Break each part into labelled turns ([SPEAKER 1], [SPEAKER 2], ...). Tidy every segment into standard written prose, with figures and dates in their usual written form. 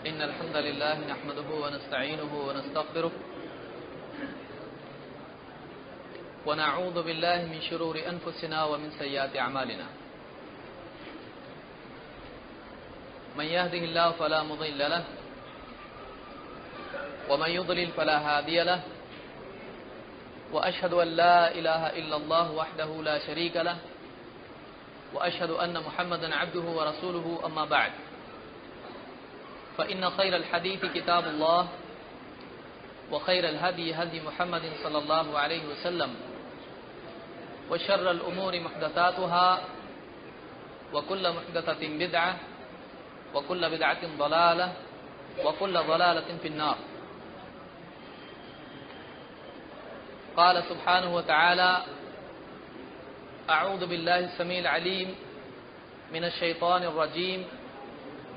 [SPEAKER 1] إن الحمد لله نحمده ونستعينه ونستغفره ونعوذ بالله من شرور أنفسنا ومن سيئات أعمالنا من يهده الله فلا مضل له ومن يضلل فلا هادي له وأشهد أن لا إله إلا الله وحده لا شريك له وأشهد أن محمدا عبده ورسوله أما بعد فإن خير الحديث كتاب الله وخير الهدي هدي محمد صلى الله عليه وسلم وشر الأمور محدثاتها وكل محدثة بدعة وكل بدعة ضلالة وكل ضلالة في النار. قال سبحانه وتعالى: أعوذ بالله السميع العليم من الشيطان الرجيم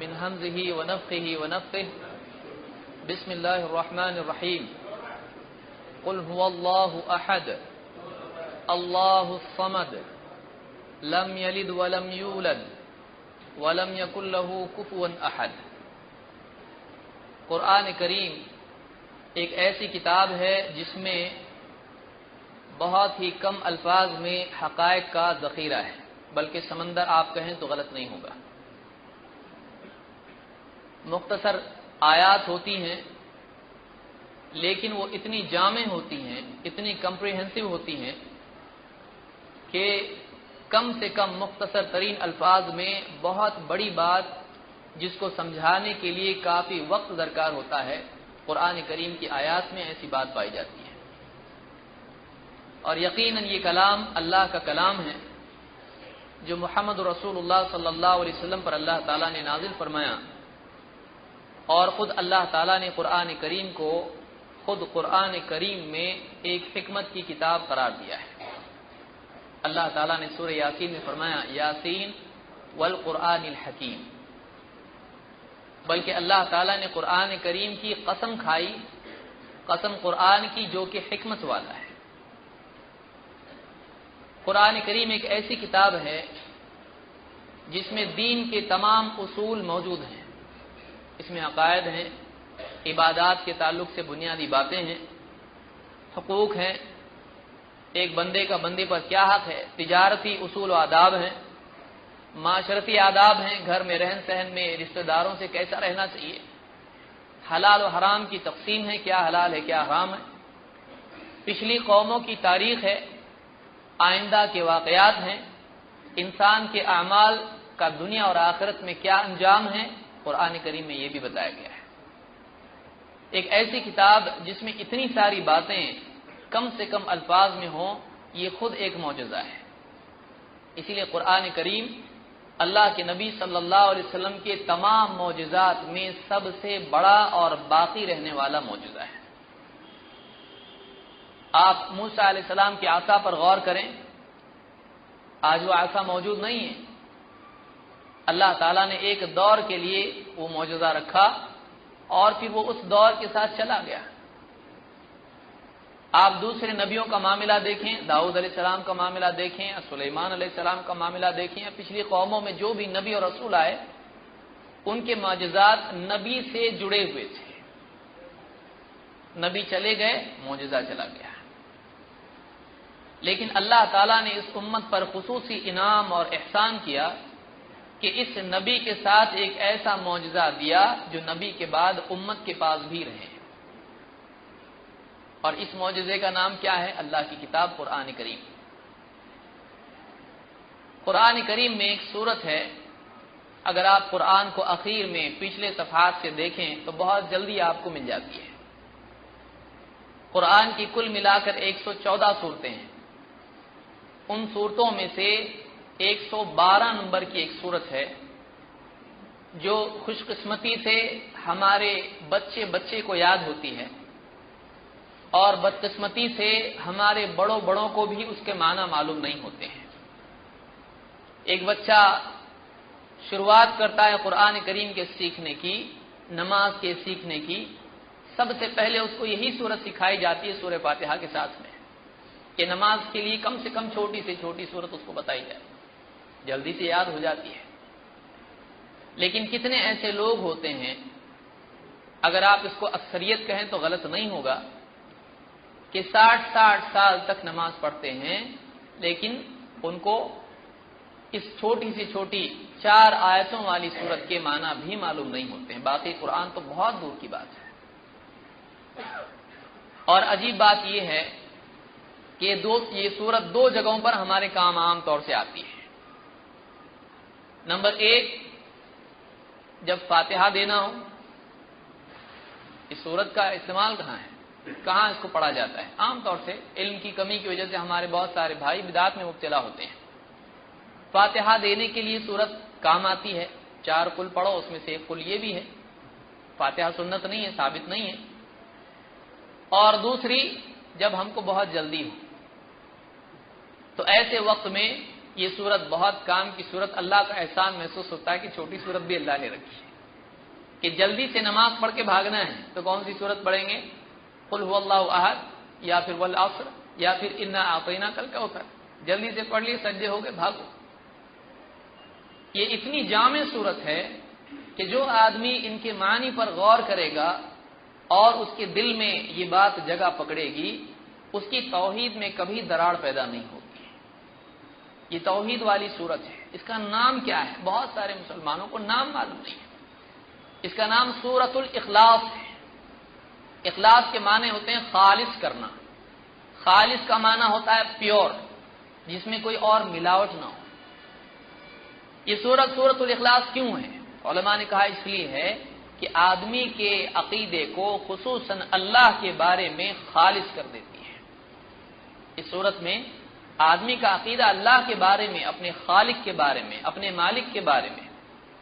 [SPEAKER 1] من همزه ونفخه ونفثه. بسم الله الرحمن الرحيم. قل هو الله أحد الله الصمد لم يلد ولم يولد ولم يكن له كفوا أحد. قرآن کریم ایک ایسی کتاب ہے جس میں بہت ہی کم الفاظ میں حقائق کا ذخیرہ ہے، بلکہ سمندر آپ کہیں تو غلط نہیں ہوگا. مختصر آیات ہوتی ہیں لیکن وہ اتنی جامع ہوتی ہیں، اتنی کمپریہنسو ہوتی ہیں کہ کم سے کم مختصر ترین الفاظ میں بہت بڑی بات جس کو سمجھانے کے لیے کافی وقت درکار ہوتا ہے، قرآن کریم کی آیات میں ایسی بات پائی جاتی ہے. اور یقیناً یہ کلام اللہ کا کلام ہے جو محمد رسول اللہ صلی اللہ علیہ وسلم پر اللہ تعالیٰ نے نازل فرمایا، اور خود اللہ تعالیٰ نے قرآن کریم کو خود قرآن کریم میں ایک حکمت کی کتاب قرار دیا ہے. اللہ تعالیٰ نے سورہ یاسین میں فرمایا: یاسین والقرآن الحکیم. بلکہ اللہ تعالیٰ نے قرآن کریم کی قسم کھائی، قسم قرآن کی جو کہ حکمت والا ہے. قرآن کریم ایک ایسی کتاب ہے جس میں دین کے تمام اصول موجود ہیں. اس میں عقائد ہیں، عبادات کے تعلق سے بنیادی باتیں ہیں، حقوق ہیں، ایک بندے کا بندے پر کیا حق ہے، تجارتی اصول و آداب ہیں، معاشرتی آداب ہیں، گھر میں رہن سہن میں رشتہ داروں سے کیسا رہنا چاہیے، حلال و حرام کی تقسیم ہے، کیا حلال ہے کیا حرام ہے، پچھلی قوموں کی تاریخ ہے، آئندہ کے واقعات ہیں، انسان کے اعمال کا دنیا اور آخرت میں کیا انجام ہے، قرآن کریم میں یہ بھی بتایا گیا ہے. ایک ایسی کتاب جس میں اتنی ساری باتیں کم سے کم الفاظ میں ہوں، یہ خود ایک معجزہ ہے. اسی لیے قرآن کریم اللہ کے نبی صلی اللہ علیہ وسلم کے تمام معجزات میں سب سے بڑا اور باقی رہنے والا معجزہ ہے. آپ موسیٰ علیہ السلام کی عصا پر غور کریں، آج وہ عصا موجود نہیں ہے. اللہ تعالیٰ نے ایک دور کے لیے وہ معجزہ رکھا اور پھر وہ اس دور کے ساتھ چلا گیا. آپ دوسرے نبیوں کا معاملہ دیکھیں، داؤد علیہ السلام کا معاملہ دیکھیں، سلیمان علیہ السلام کا معاملہ دیکھیں، پچھلی قوموں میں جو بھی نبی اور رسول آئے ان کے معجزات نبی سے جڑے ہوئے تھے. نبی چلے گئے، معجزہ چلا گیا. لیکن اللہ تعالیٰ نے اس امت پر خصوصی انعام اور احسان کیا کہ اس نبی کے ساتھ ایک ایسا معجزہ دیا جو نبی کے بعد امت کے پاس بھی رہے. اور اس معجزے کا نام کیا ہے؟ اللہ کی کتاب قرآن کریم. قرآن کریم میں ایک سورت ہے، اگر آپ قرآن کو اخیر میں پچھلے صفحات سے دیکھیں تو بہت جلدی آپ کو مل جاتی ہے. قرآن کی کل ملا کر 114 صورتیں ہیں. ان صورتوں میں سے 112 نمبر کی ایک صورت ہے جو خوش قسمتی سے ہمارے بچے کو یاد ہوتی ہے، اور بدقسمتی سے ہمارے بڑوں کو بھی اس کے معنی معلوم نہیں ہوتے ہیں. ایک بچہ شروعات کرتا ہے قرآن کریم کے سیکھنے کی، نماز کے سیکھنے کی، سب سے پہلے اس کو یہی صورت سکھائی جاتی ہے سورہ فاتحہ کے ساتھ میں، کہ نماز کے لیے کم سے کم چھوٹی سے چھوٹی صورت اس کو بتائی جائے، جلدی سے یاد ہو جاتی ہے. لیکن کتنے ایسے لوگ ہوتے ہیں اگر آپ اس کو اکثریت کہیں تو غلط نہیں ہوگا، کہ 60 سال تک نماز پڑھتے ہیں لیکن ان کو اس چھوٹی سی چھوٹی 4 آیتوں والی سورت کے معنی بھی معلوم نہیں ہوتے ہیں، باقی قرآن تو بہت دور کی بات ہے۔ اور عجیب بات یہ ہے کہ یہ سورت 2 جگہوں پر ہمارے کام عام طور سے آتی ہے۔ نمبر 1، جب فاتحہ دینا ہو، اس سورت کا استعمال کہاں ہے، کہاں اس کو پڑھا جاتا ہے؟ عام طور سے علم کی کمی کی وجہ سے ہمارے بہت سارے بھائی بدعت میں مبتلا ہوتے ہیں۔ فاتحہ دینے کے لیے سورت کام آتی ہے، 4 قل پڑھو، اس میں سے 1 قل یہ بھی ہے۔ فاتحہ سنت نہیں ہے، ثابت نہیں ہے۔ اور دوسری، جب ہم کو بہت جلدی ہو تو ایسے وقت میں یہ سورت بہت کام کی سورت، اللہ کا احسان محسوس ہوتا ہے کہ چھوٹی سورت بھی اللہ نے رکھی ہے، کہ جلدی سے نماز پڑھ کے بھاگنا ہے تو کون سی سورت پڑھیں گے؟ قل هو اللہ احد، یا پھر والعصر، یا پھر انا اعطیناک الکوثر، جلدی سے پڑھ لیے، سجدے ہو گئے، بھاگو۔ یہ اتنی جامع صورت ہے کہ جو آدمی ان کے معنی پر غور کرے گا اور اس کے دل میں یہ بات جگہ پکڑے گی، اس کی توحید میں کبھی دراڑ پیدا نہیں ہوگی۔ یہ توحید والی صورت ہے۔ اس کا نام کیا ہے؟ بہت سارے مسلمانوں کو نام معلوم نہیں ہے۔ اس کا نام سورۃ الاخلاص ہے۔ اخلاص کے معنی ہوتے ہیں خالص کرنا۔ خالص کا معنی ہوتا ہے پیور، جس میں کوئی اور ملاوٹ نہ ہو۔ یہ سورۃ الاخلاص کیوں ہے؟ علماء نے کہا اس لیے ہے کہ آدمی کے عقیدے کو خصوصاً اللہ کے بارے میں خالص کر دیتی ہے۔ اس صورت میں آدمی کا عقیدہ اللہ کے بارے میں، اپنے خالق کے بارے میں، اپنے مالک کے بارے میں،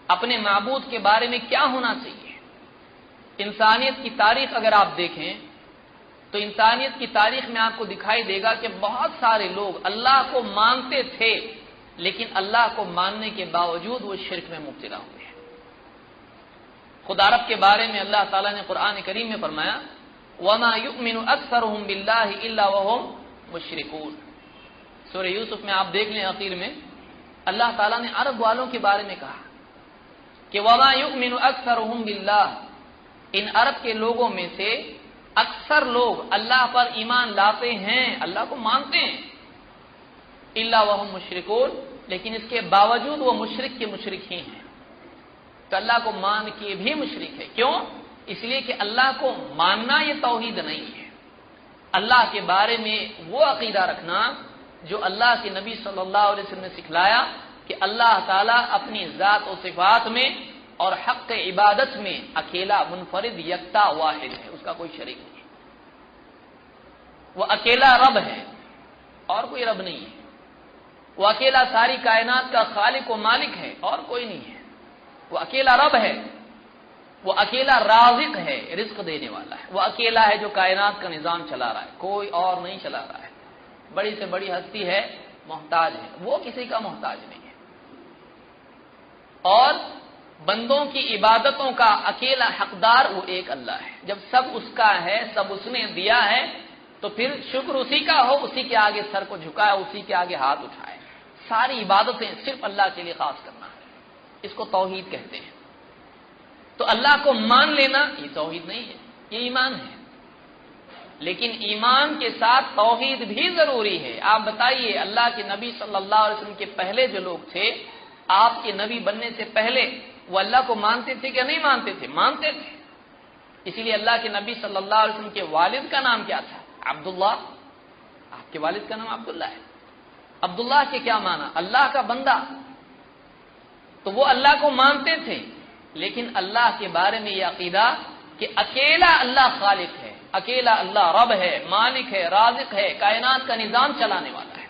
[SPEAKER 1] اپنے معبود کے بارے میں کیا ہونا چاہیے۔ انسانیت کی تاریخ اگر آپ دیکھیں تو انسانیت کی تاریخ میں آپ کو دکھائی دے گا کہ بہت سارے لوگ اللہ کو مانتے تھے لیکن اللہ کو ماننے کے باوجود وہ شرک میں مبتلا ہوئے ہیں۔ خدا رب کے بارے میں اللہ تعالیٰ نے قرآن کریم میں فرمایا وَمَا يُؤْمِنُ أَكْثَرُهُم بِاللَّهِ إِلَّا وَهُمْ مُشْرِكُونَ۔ سورہ یوسف میں آپ دیکھ لیں آخر میں اللہ تعالیٰ نے عرب والوں کے بارے میں کہا کہ وَمَا يُؤْمِنُ أَكْثَرُهُم بِاللَّهِ، ان عرب کے لوگوں میں سے اکثر لوگ اللہ پر ایمان لاتے ہیں، اللہ کو مانتے ہیں، الا وهم مشرکون، لیکن اس کے باوجود وہ مشرک کے مشرک ہی ہیں۔ تو اللہ کو مان کے بھی مشرک ہے۔ کیوں؟ اس لیے کہ اللہ کو ماننا یہ توحید نہیں ہے۔ اللہ کے بارے میں وہ عقیدہ رکھنا جو اللہ کے نبی صلی اللہ علیہ وسلم نے سکھلایا کہ اللہ تعالیٰ اپنی ذات و صفات میں اور حق عبادت میں اکیلا، منفرد، یکتا، واحد ہے، اس کا کوئی شریک نہیں ہے۔ وہ اکیلا رب ہے اور کوئی رب نہیں ہے۔ وہ اکیلا ساری کائنات کا خالق و مالک ہے اور کوئی نہیں ہے۔ وہ اکیلا رب ہے، وہ اکیلا رازق ہے، رزق دینے والا ہے۔ وہ اکیلا ہے جو کائنات کا نظام چلا رہا ہے، کوئی اور نہیں چلا رہا ہے۔ بڑی سے بڑی ہستی ہے، محتاج ہے، وہ کسی کا محتاج نہیں ہے۔ اور بندوں کی عبادتوں کا اکیلا حقدار وہ ایک اللہ ہے۔ جب سب اس کا ہے، سب اس نے دیا ہے، تو پھر شکر اسی کا ہو، اسی کے آگے سر کو جھکائے، اسی کے آگے ہاتھ اٹھائے۔ ساری عبادتیں صرف اللہ کے لیے خاص کرنا ہے، اس کو توحید کہتے ہیں۔ تو اللہ کو مان لینا یہ توحید نہیں ہے، یہ ایمان ہے۔ لیکن ایمان کے ساتھ توحید بھی ضروری ہے۔ آپ بتائیے اللہ کے نبی صلی اللہ علیہ وسلم کے پہلے جو لوگ تھے، آپ کے نبی بننے سے پہلے وہ اللہ کو مانتے تھے کہ نہیں مانتے تھے؟ مانتے تھے۔ اسی لیے اللہ کے نبی صلی اللہ علیہ وسلم کے والد کا نام کیا تھا؟ عبداللہ۔ آپ کے والد کا نام عبداللہ ہے۔ عبداللہ کے کیا معنی؟ اللہ کا بندہ۔ تو وہ اللہ کو مانتے تھے، لیکن اللہ کے بارے میں یہ عقیدہ کہ اکیلا اللہ خالق ہے، اکیلا اللہ رب ہے، مالک ہے، رازق ہے، کائنات کا نظام چلانے والا ہے،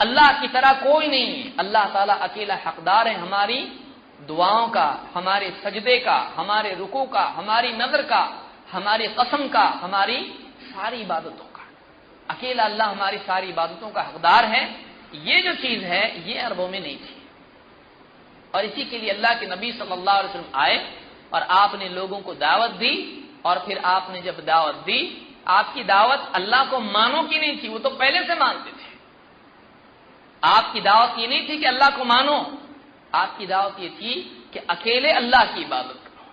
[SPEAKER 1] اللہ کی طرح کوئی نہیں ہے۔ اللہ تعالیٰ اکیلا حقدار ہے ہماری دعاؤں کا، ہمارے سجدے کا، ہمارے رکوع کا، ہماری نظر کا، ہماری قسم کا، ہماری ساری عبادتوں کا۔ اکیلا اللہ ہماری ساری عبادتوں کا حقدار ہے۔ یہ جو چیز ہے یہ عربوں میں نہیں تھی، اور اسی کے لیے اللہ کے نبی صلی اللہ علیہ وسلم آئے اور آپ نے لوگوں کو دعوت دی، اور پھر آپ نے جب دعوت دی، آپ کی دعوت اللہ کو مانو کی نہیں تھی، وہ تو پہلے سے مانتے تھے۔ آپ کی دعوت یہ نہیں تھی کہ اللہ کو مانو، آپ کی دعوت یہ تھی کہ اکیلے اللہ کی عبادت کرو،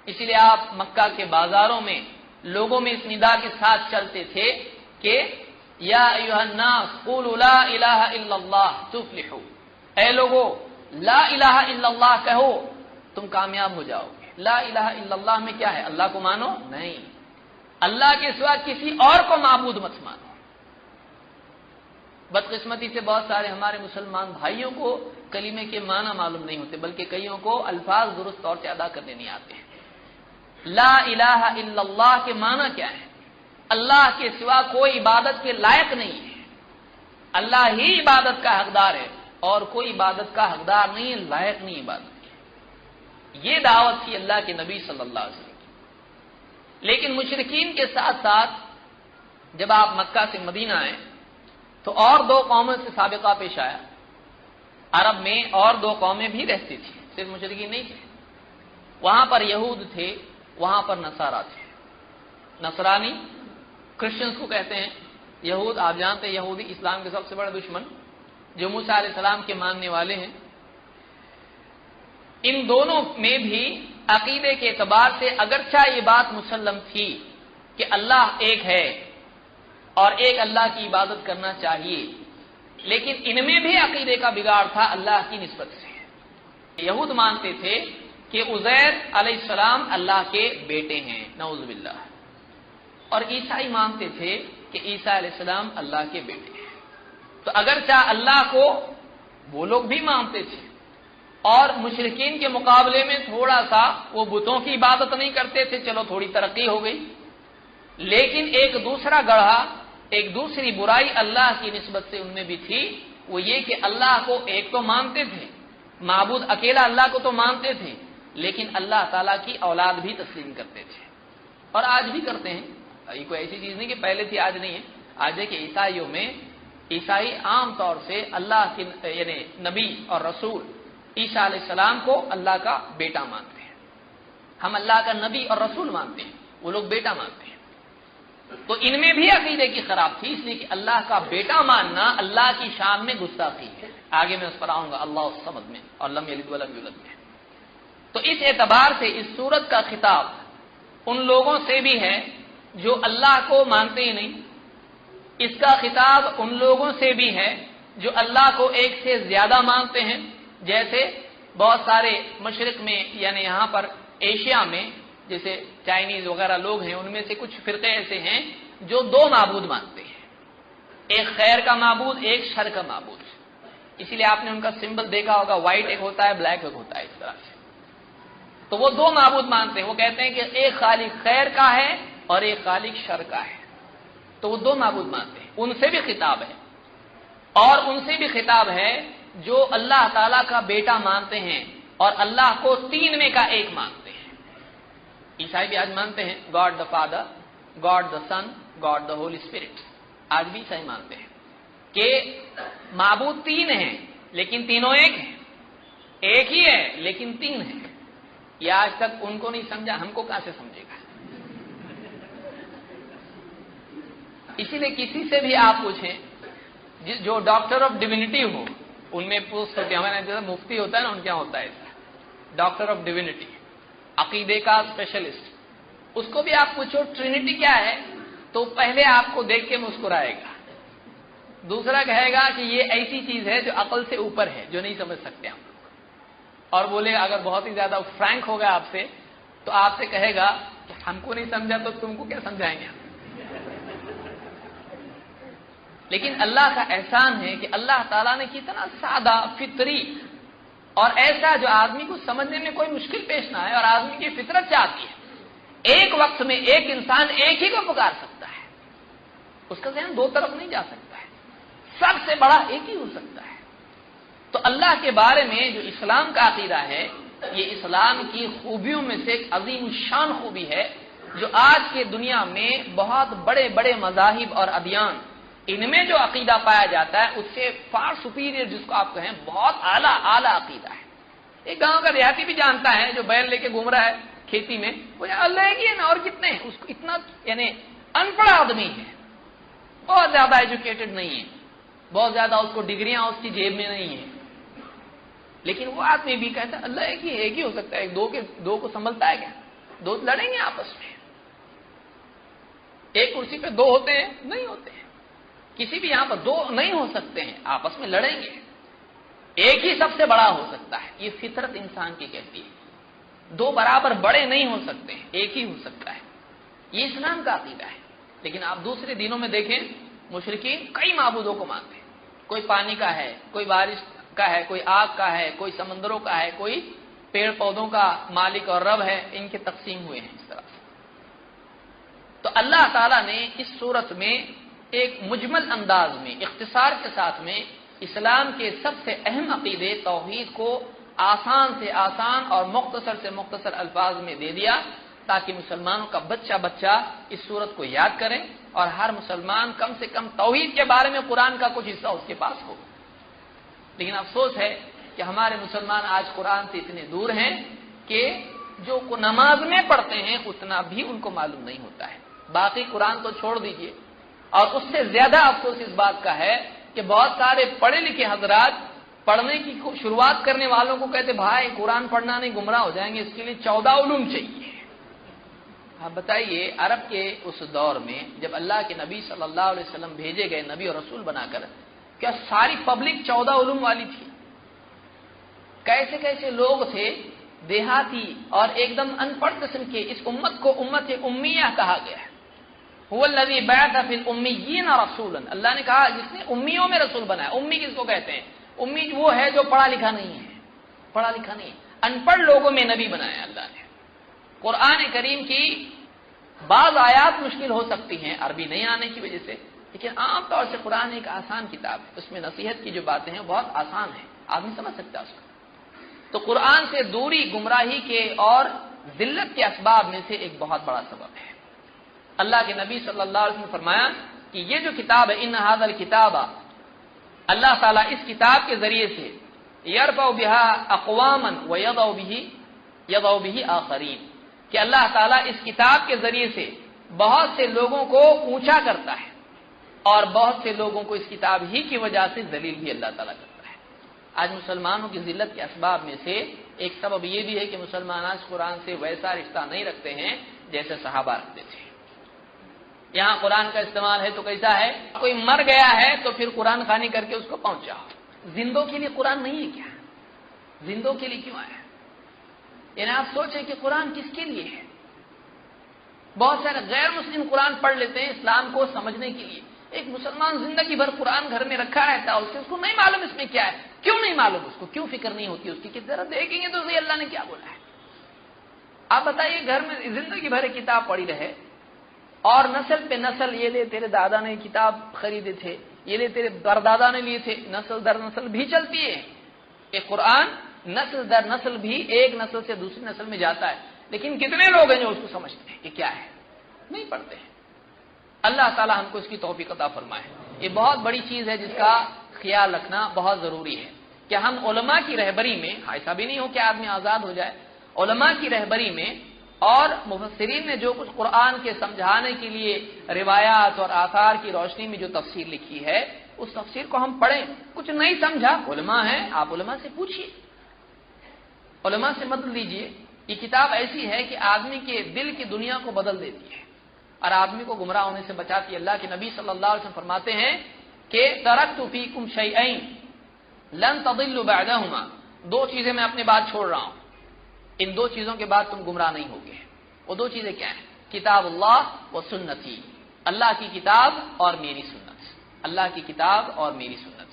[SPEAKER 1] اسی لیے آپ مکہ کے بازاروں میں لوگوں میں اس ندا کے ساتھ چلتے تھے کہ یا ایھا الناس قولوا لا الہ الا اللہ تفلحوا، اے لوگو لا الہ الا اللہ کہو تم کامیاب ہو جاؤ گے۔ لا الہ الا اللہ میں کیا ہے؟ اللہ کو مانو نہیں، اللہ کے سوا کسی اور کو معبود مت مانو۔ بدقسمتی سے بہت سارے ہمارے مسلمان بھائیوں کو کلمے کے معنی معلوم نہیں ہوتے، بلکہ کئیوں کو الفاظ درست طور سے ادا کرنے نہیں آتے ہیں۔ لا الہ الا اللہ کے معنی کیا ہے؟ اللہ کے سوا کوئی عبادت کے لائق نہیں ہے، اللہ ہی عبادت کا حقدار ہے اور کوئی عبادت کا حقدار نہیں ہے، لائق نہیں عبادت کی۔ یہ دعوت تھی اللہ کے نبی صلی اللہ علیہ وسلم کی۔ لیکن مشرکین کے ساتھ ساتھ جب آپ مکہ سے مدینہ آئے تو اور دو قوموں سے سابقہ پیش آیا۔ عرب میں اور دو قومیں بھی رہتی تھیں، صرف مشرکین نہیں تھے۔ وہاں پر یہود تھے، وہاں پر نصارا تھے۔ نصرانی کرسچنز کو کہتے ہیں، یہود آپ جانتے ہیں یہودی اسلام کے سب سے بڑے دشمن جو موسیٰ علیہ السلام کے ماننے والے ہیں۔ ان دونوں میں بھی عقیدے کے اعتبار سے اگرچہ یہ بات مسلم تھی کہ اللہ ایک ہے اور ایک اللہ کی عبادت کرنا چاہیے، لیکن ان میں بھی عقیدے کا بگاڑ تھا اللہ کی نسبت سے۔ یہود مانتے تھے کہ عزیر علیہ السلام اللہ کے بیٹے ہیں، نعوذ باللہ، اور عیسائی مانتے تھے کہ عیسیٰ علیہ السلام اللہ کے بیٹے ہیں۔ تو اگرچہ اللہ کو وہ لوگ بھی مانتے تھے اور مشرکین کے مقابلے میں تھوڑا سا وہ بتوں کی عبادت نہیں کرتے تھے، چلو تھوڑی ترقی ہو گئی، لیکن ایک دوسرا گڑھا، ایک دوسری برائی اللہ کی نسبت سے ان میں بھی تھی، وہ یہ کہ اللہ کو ایک تو مانتے تھے، معبود اکیلا اللہ کو تو مانتے تھے، لیکن اللہ تعالیٰ کی اولاد بھی تسلیم کرتے تھے، اور آج بھی کرتے ہیں۔ یہ کوئی ایسی چیز نہیں کہ پہلے تھی آج نہیں ہے، آج ہے کہ عیسائیوں میں عیسائی عام طور سے اللہ کے یعنی نبی اور رسول عیسیٰ علیہ السلام کو اللہ کا بیٹا مانتے ہیں۔ ہم اللہ کا نبی اور رسول مانتے ہیں، وہ لوگ بیٹا مانتے ہیں۔ تو ان میں بھی عقیدے کی خراب تھی، اس لیے کہ اللہ کا بیٹا ماننا اللہ کی شان میں گستاخی ہے۔ آگے میں اس پر آؤں گا اللہ الصمد میں اور لم یلد ولم یولد میں۔ تو اس اعتبار سے اس سورت کا خطاب ان لوگوں سے بھی ہے جو اللہ کو مانتے ہی نہیں، اس کا خطاب ان لوگوں سے بھی ہے جو اللہ کو ایک سے زیادہ مانتے ہیں، جیسے بہت سارے مشرق میں یعنی یہاں پر ایشیا میں جیسے چائنیز وغیرہ لوگ ہیں، ان میں سے کچھ فرقے ایسے ہیں جو دو معبود مانتے ہیں، ایک خیر کا معبود، ایک شر کا معبود۔ اسی لیے آپ نے ان کا سمبل دیکھا ہوگا، وائٹ ایک ہوتا ہے، بلیک ایک ہوتا ہے، اس طرح سے۔ تو وہ دو معبود مانتے ہیں، وہ کہتے ہیں کہ ایک خالق خیر کا ہے اور ایک خالق شر کا ہے، تو وہ دو معبود مانتے ہیں۔ ان سے بھی خطاب ہے، اور ان سے بھی خطاب ہے جو اللہ تعالی کا بیٹا مانتے ہیں اور اللہ کو تین میں کا ایک مانتے ہیں۔ عیسائی بھی آج مانتے ہیں God the father, God the son, God the holy spirit, آج بھی عیسائی مانتے ہیں کہ معبود تین ہیں لیکن تینوں ایک ہیں، ایک ہی ہے لیکن تین ہیں۔ یہ آج تک ان کو نہیں سمجھا، ہم کو کہاں سے سمجھے گا؟ اسی لیے کسی سے بھی آپ پوچھیں جو ڈاکٹر آف ڈیوینٹی ہو، ان میں پوچھ سکتے ہیں، ہمارے جیسا مفتی ہوتا ہے نا، ان کیا ہوتا ہے ایسا ڈاکٹر آف ڈیوینٹی، عقیدے کا اسپیشلسٹ، اس کو بھی آپ پوچھو ٹرینٹی کیا ہے تو پہلے آپ کو دیکھ کے مسکرائے گا، دوسرا کہے گا کہ یہ ایسی چیز ہے جو عقل سے اوپر ہے، جو نہیں سمجھ سکتے ہم لوگ، اور بولے اگر بہت ہی زیادہ فرینک ہوگا آپ سے تو آپ سے کہے گا کہ ہم کو نہیں سمجھا تو تم کو کیا سمجھائیں گے۔ لیکن اللہ کا احسان ہے کہ اللہ تعالیٰ نے کتنا سادہ، فطری اور ایسا جو آدمی کو سمجھنے میں کوئی مشکل پیش نہ آئے، اور آدمی کی فطرت چاہتی ہے ایک وقت میں ایک انسان ایک ہی کو پکار سکتا ہے، اس کا ذہن دو طرف نہیں جا سکتا ہے، سب سے بڑا ایک ہی ہو سکتا ہے۔ تو اللہ کے بارے میں جو اسلام کا عقیدہ ہے، یہ اسلام کی خوبیوں میں سے ایک عظیم الشان خوبی ہے جو آج کے دنیا میں بہت بڑے بڑے مذاہب اور ادیان ان میں جو عقیدہ پایا جاتا ہے اس سے فار سپیریئر، جس کو آپ کہیں بہت اعلیٰ عقیدہ ہے۔ ایک گاؤں کا دیہاتی بھی جانتا ہے جو بیل لے کے گھوم رہا ہے کھیتی میں، وہ اللہ ہی ہے نا، اور کتنے ہیں، اس کو اتنا یعنی ان پڑھ آدمی ہے، بہت زیادہ ایجوکیٹڈ نہیں ہے، بہت زیادہ اس کو ڈگریاں اس کی جیب میں نہیں ہیں، لیکن وہ آدمی بھی کہتا ہے اللہ ایک ہی ہو سکتا ہے، ایک دو کو سنبھلتا ہے کیا؟ دو لڑیں گے آپس میں. ایک کرسی پہ دو ہوتے ہیں؟ نہیں ہوتے ہیں. کسی بھی یہاں پر دو نہیں ہو سکتے ہیں، آپس میں لڑیں گے. ایک ہی سب سے بڑا ہو سکتا ہے. یہ فطرت انسان کی کہتی ہے. دو برابر بڑے نہیں ہو سکتے ہیں، ایک ہی ہو سکتا ہے. یہ اسلام کا عقیدہ ہے. لیکن آپ دوسرے دینوں میں دیکھیں، مشرکین کئی معبودوں کو مانتے ہیں. کوئی پانی کا ہے، کوئی بارش کا ہے، کوئی آگ کا ہے، کوئی سمندروں کا ہے، کوئی پیڑ پودوں کا مالک اور رب ہے. ان کے تقسیم ہوئے ہیں اس طرح سے. تو اللہ تعالیٰ نے اس صورت میں ایک مجمل انداز میں، اختصار کے ساتھ میں، اسلام کے سب سے اہم عقیدے توحید کو آسان سے آسان اور مختصر سے مختصر الفاظ میں دے دیا، تاکہ مسلمانوں کا بچہ بچہ اس صورت کو یاد کریں اور ہر مسلمان کم سے کم توحید کے بارے میں قرآن کا کچھ حصہ اس کے پاس ہو. لیکن افسوس ہے کہ ہمارے مسلمان آج قرآن سے اتنے دور ہیں کہ جو نماز میں پڑھتے ہیں اتنا بھی ان کو معلوم نہیں ہوتا ہے. باقی قرآن تو چھوڑ دیجئے. اور اس سے زیادہ افسوس اس بات کا ہے کہ بہت سارے پڑھے لکھے حضرات پڑھنے کی شروعات کرنے والوں کو کہتے بھائی قرآن پڑھنا نہیں، گمراہ ہو جائیں گے، اس کے لیے 14 علوم چاہیے. آپ بتائیے، عرب کے اس دور میں جب اللہ کے نبی صلی اللہ علیہ وسلم بھیجے گئے نبی اور رسول بنا کر، کیا ساری پبلک 14 علوم والی تھی؟ کیسے کیسے لوگ تھے، دیہاتی اور ایک دم ان پڑھ قسم کے. اس امت کو امت امیہ کہا گیا ہے. هو الذی بعث فی الامیین رسولا. اللہ نے کہا جس نے امیوں میں رسول بنایا. امی کس کو کہتے ہیں؟ امی وہ ہے جو پڑھا لکھا نہیں ہے، پڑھا لکھا نہیں ہے. ان پڑھ لوگوں میں نبی بنایا اللہ نے. قرآن کریم کی بعض آیات مشکل ہو سکتی ہیں عربی نہیں آنے کی وجہ سے، لیکن عام طور سے قرآن ایک آسان کتاب ہے. اس میں نصیحت کی جو باتیں ہیں بہت آسان ہیں، آدمی سمجھ سکتا ہے اس کو. تو قرآن سے دوری گمراہی کے اور ذلت کے اسباب میں سے ایک بہت بڑا سبب ہے. اللہ کے نبی صلی اللہ علیہ وسلم نے فرمایا کہ یہ جو کتاب ہے، ان ھذا الکتاب، اللہ تعالیٰ اس کتاب کے ذریعے سے یرفع بہا اقواما ویضع بہ آخرین، کہ اللہ تعالیٰ اس کتاب کے ذریعے سے بہت سے لوگوں کو اونچا کرتا ہے اور بہت سے لوگوں کو اس کتاب ہی کی وجہ سے ذلیل بھی اللہ تعالیٰ کرتا ہے. آج مسلمانوں کی ذلت کے اسباب میں سے ایک سبب یہ بھی ہے کہ مسلمان آج قرآن سے ویسا رشتہ نہیں رکھتے ہیں جیسے صحابہ رکھتے تھے. یہاں قرآن کا استعمال ہے تو کیسا ہے؟ کوئی مر گیا ہے تو پھر قرآن خوانی کر کے اس کو پہنچاؤ. زندوں کے لیے قرآن نہیں ہے کیا؟ زندوں کے لیے کیوں آیا؟ یعنی آپ سوچیں کہ قرآن کس کے لیے ہے؟ بہت سارے غیر مسلم قرآن پڑھ لیتے ہیں اسلام کو سمجھنے کے لیے. ایک مسلمان زندگی بھر قرآن گھر میں رکھا رہتا ہے، اس کو نہیں معلوم اس میں کیا ہے. کیوں نہیں معلوم؟ اس کو کیوں فکر نہیں ہوتی اس کی کہ ذرا دیکھیں گے تو صحیح اللہ نے کیا بولا ہے. آپ بتائیے، گھر میں زندگی بھر کتاب پڑھی رہے اور نسل پہ نسل، یہ لے تیرے دادا نے کتاب خریدے تھے، یہ لے تیرے پردادا نے لیے تھے، نسل در نسل بھی چلتی ہے. یہ قرآن نسل در نسل بھی ایک نسل سے دوسری نسل میں جاتا ہے. لیکن کتنے لوگ ہیں جو اس کو سمجھتے ہیں کہ کیا ہے؟ نہیں پڑھتے ہیں. اللہ تعالیٰ ہم کو اس کی توفیق عطا فرمائے. یہ بہت بڑی چیز ہے جس کا خیال رکھنا بہت ضروری ہے کہ ہم علماء کی رہبری میں، ایسا بھی نہیں ہو کہ آدمی آزاد ہو جائے، علماء کی رہبری میں اور مفسرین نے جو کچھ قرآن کے سمجھانے کے لیے روایات اور آثار کی روشنی میں جو تفسیر لکھی ہے، اس تفسیر کو ہم پڑھیں. کچھ نہیں سمجھا، علماء ہیں، آپ علماء سے پوچھیے، علماء سے مدد لیجئے. یہ کتاب ایسی ہے کہ آدمی کے دل کی دنیا کو بدل دیتی ہے اور آدمی کو گمراہ ہونے سے بچاتی ہے. اللہ کے نبی صلی اللہ علیہ وسلم فرماتے ہیں کہ ترکت فیکم شیئین لن تضلوا بعدہما. دو چیزیں میں اپنے بعد چھوڑ رہا ہوں، ان دو چیزوں کے بعد تم گمراہ نہیں ہوگے. وہ دو چیزیں کیا ہیں؟ کتاب اللہ و سنتی، اللہ کی کتاب اور میری سنت. اللہ کی کتاب اور میری سنت.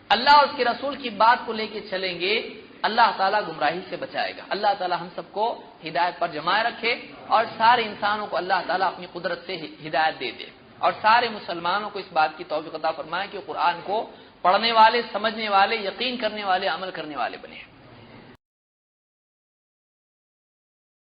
[SPEAKER 1] اللہ اور اس کے رسول کی بات کو لے کے چلیں گے، اللہ تعالیٰ گمراہی سے بچائے گا. اللہ تعالیٰ ہم سب کو ہدایت پر جمائے رکھے اور سارے انسانوں کو اللہ تعالیٰ اپنی قدرت سے ہدایت دے دے اور سارے مسلمانوں کو اس بات کی توفیق عطا فرمائے کہ قرآن کو پڑھنے والے، سمجھنے والے، یقین کرنے والے، عمل کرنے والے بنے.